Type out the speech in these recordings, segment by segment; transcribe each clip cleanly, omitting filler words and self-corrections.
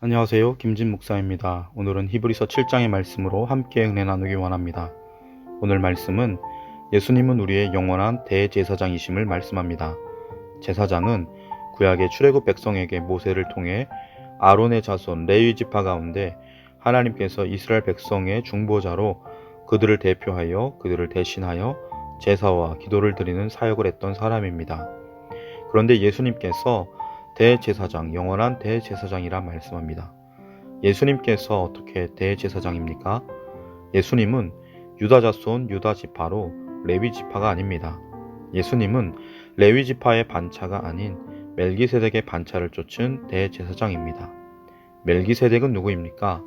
안녕하세요. 김진 목사입니다. 오늘은 히브리서 7장의 말씀으로 함께 은혜 나누기 원합니다. 오늘 말씀은 예수님은 우리의 영원한 대제사장이심을 말씀합니다. 제사장은 구약의 출애굽 백성에게 모세를 통해 아론의 자손 레위 지파 가운데 하나님께서 이스라엘 백성의 중보자로 그들을 대표하여 그들을 대신하여 제사와 기도를 드리는 사역을 했던 사람입니다. 그런데 예수님께서 대제사장, 영원한 대제사장이라 말씀합니다. 예수님께서 어떻게 대제사장입니까? 예수님은 유다 자손 유다 지파로 레위 지파가 아닙니다. 예수님은 레위 지파의 반차가 아닌 멜기세덱의 반차를 쫓은 대제사장입니다. 멜기세덱은 누구입니까?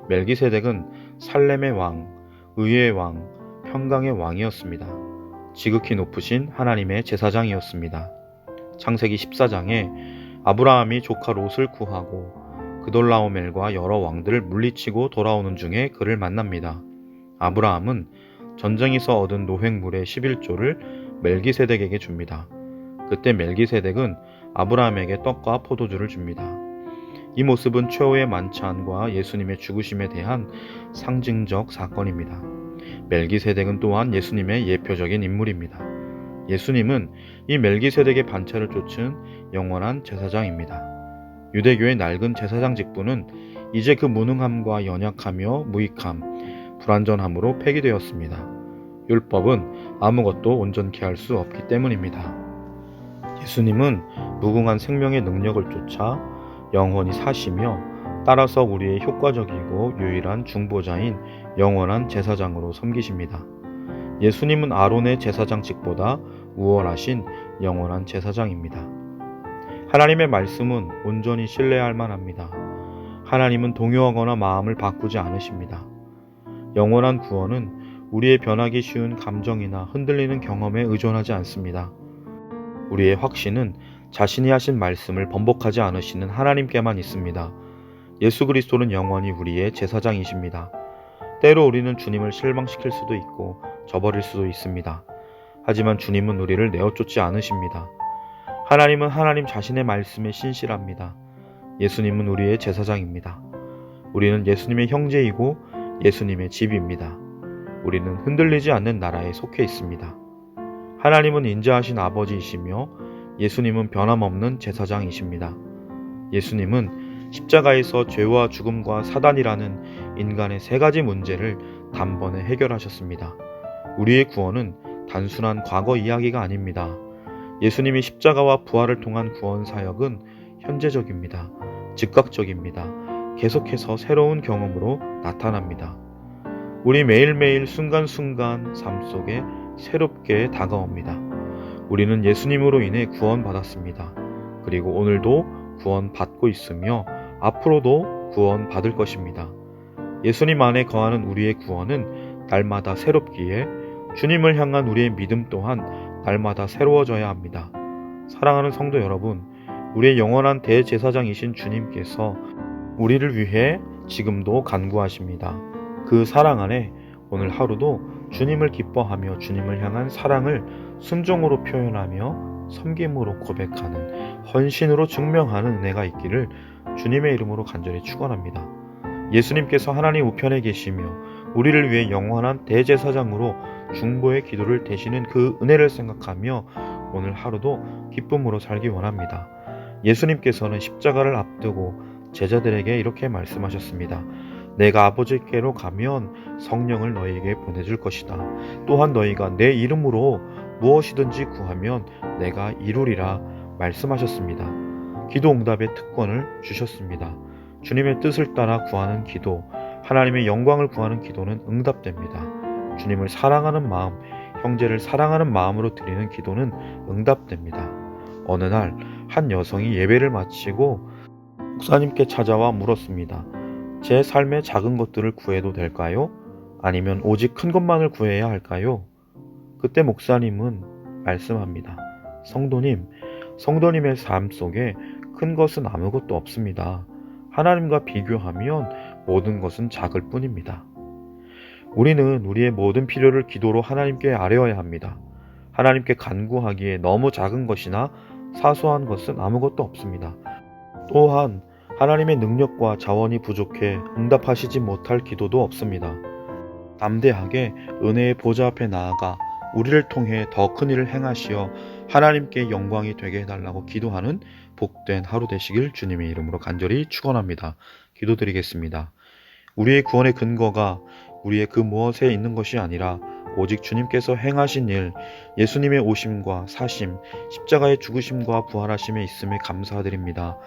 멜기세덱은 살렘의 왕, 의의 왕, 평강의 왕이었습니다. 지극히 높으신 하나님의 제사장이었습니다. 창세기 14장에 아브라함이 조카 롯을 구하고 그돌라오멜과 여러 왕들을 물리치고 돌아오는 중에 그를 만납니다. 아브라함은 전쟁에서 얻은 노획물의 11조를 멜기세덱에게 줍니다. 그때 멜기세덱은 아브라함에게 떡과 포도주를 줍니다. 이 모습은 최후의 만찬과 예수님의 죽으심에 대한 상징적 사건입니다. 멜기세덱은 또한 예수님의 예표적인 인물입니다. 예수님은 이 멜기세덱의 반차를 쫓은 영원한 제사장입니다. 유대교의 낡은 제사장 직분은 이제 그 무능함과 연약하며 무익함, 불완전함으로 폐기되었습니다. 율법은 아무것도 온전케 할 수 없기 때문입니다. 예수님은 무궁한 생명의 능력을 쫓아 영원히 사시며 따라서 우리의 효과적이고 유일한 중보자인 영원한 제사장으로 섬기십니다. 예수님은 아론의 제사장직보다 우월하신 영원한 제사장입니다. 하나님의 말씀은 온전히 신뢰할 만합니다. 하나님은 동요하거나 마음을 바꾸지 않으십니다. 영원한 구원은 우리의 변하기 쉬운 감정이나 흔들리는 경험에 의존하지 않습니다. 우리의 확신은 자신이 하신 말씀을 번복하지 않으시는 하나님께만 있습니다. 예수 그리스도는 영원히 우리의 제사장이십니다. 때로 우리는 주님을 실망시킬 수도 있고 저버릴 수도 있습니다. 하지만 주님은 우리를 내어쫓지 않으십니다. 하나님은 하나님 자신의 말씀에 신실합니다. 예수님은 우리의 제사장입니다. 우리는 예수님의 형제이고 예수님의 집입니다. 우리는 흔들리지 않는 나라에 속해 있습니다. 하나님은 인자하신 아버지이시며 예수님은 변함없는 제사장이십니다. 예수님은 십자가에서 죄와 죽음과 사단이라는 인간의 세 가지 문제를 단번에 해결하셨습니다. 우리의 구원은 단순한 과거 이야기가 아닙니다. 예수님이 십자가와 부활을 통한 구원 사역은 현재적입니다. 즉각적입니다. 계속해서 새로운 경험으로 나타납니다. 우리 매일매일 순간순간 삶 속에 새롭게 다가옵니다. 우리는 예수님으로 인해 구원받았습니다. 그리고 오늘도 구원받고 있으며 앞으로도 구원받을 것입니다. 예수님 안에 거하는 우리의 구원은 날마다 새롭기에 주님을 향한 우리의 믿음 또한 날마다 새로워져야 합니다. 사랑하는 성도 여러분, 우리의 영원한 대제사장이신 주님께서 우리를 위해 지금도 간구하십니다. 그 사랑 안에 오늘 하루도 주님을 기뻐하며 주님을 향한 사랑을 순종으로 표현하며 섬김으로 고백하는 헌신으로 증명하는 은혜가 있기를 주님의 이름으로 간절히 축원합니다. 예수님께서 하나님 우편에 계시며 우리를 위해 영원한 대제사장으로 중보의 기도를 대시는 그 은혜를 생각하며 오늘 하루도 기쁨으로 살기 원합니다. 예수님께서는 십자가를 앞두고 제자들에게 이렇게 말씀하셨습니다. 내가 아버지께로 가면 성령을 너희에게 보내줄 것이다. 또한 너희가 내 이름으로 무엇이든지 구하면 내가 이루리라 말씀하셨습니다. 기도 응답의 특권을 주셨습니다. 주님의 뜻을 따라 구하는 기도, 하나님의 영광을 구하는 기도는 응답됩니다. 주님을 사랑하는 마음, 형제를 사랑하는 마음으로 드리는 기도는 응답됩니다. 어느 날 한 여성이 예배를 마치고 목사님께 찾아와 물었습니다. 제 삶의 작은 것들을 구해도 될까요? 아니면 오직 큰 것만을 구해야 할까요? 그때 목사님은 말씀합니다. 성도님의 삶 속에 큰 것은 아무것도 없습니다. 하나님과 비교하면 모든 것은 작을 뿐입니다. 우리는 우리의 모든 필요를 기도로 하나님께 아뢰어야 합니다. 하나님께 간구하기에 너무 작은 것이나 사소한 것은 아무것도 없습니다. 또한 하나님의 능력과 자원이 부족해 응답하시지 못할 기도도 없습니다. 담대하게 은혜의 보좌 앞에 나아가 우리를 통해 더 큰 일을 행하시어 하나님께 영광이 되게 해달라고 기도하는 복된 하루 되시길 주님의 이름으로 간절히 축원합니다. 기도드리겠습니다. 우리의 구원의 근거가 우리의 그 무엇에 있는 것이 아니라 오직 주님께서 행하신 일, 예수님의 오심과 사심, 십자가의 죽으심과 부활하심에 있음에 감사드립니다.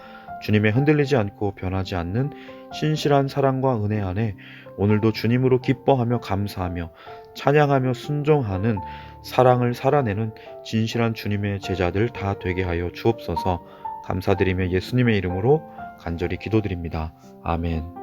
주님의 흔들리지 않고 변하지 않는 신실한 사랑과 은혜 안에 오늘도 주님으로 기뻐하며 감사하며 찬양하며 순종하는 사랑을 살아내는 진실한 주님의 제자들 다 되게 하여 주옵소서. 감사드리며 예수님의 이름으로 간절히 기도드립니다. 아멘.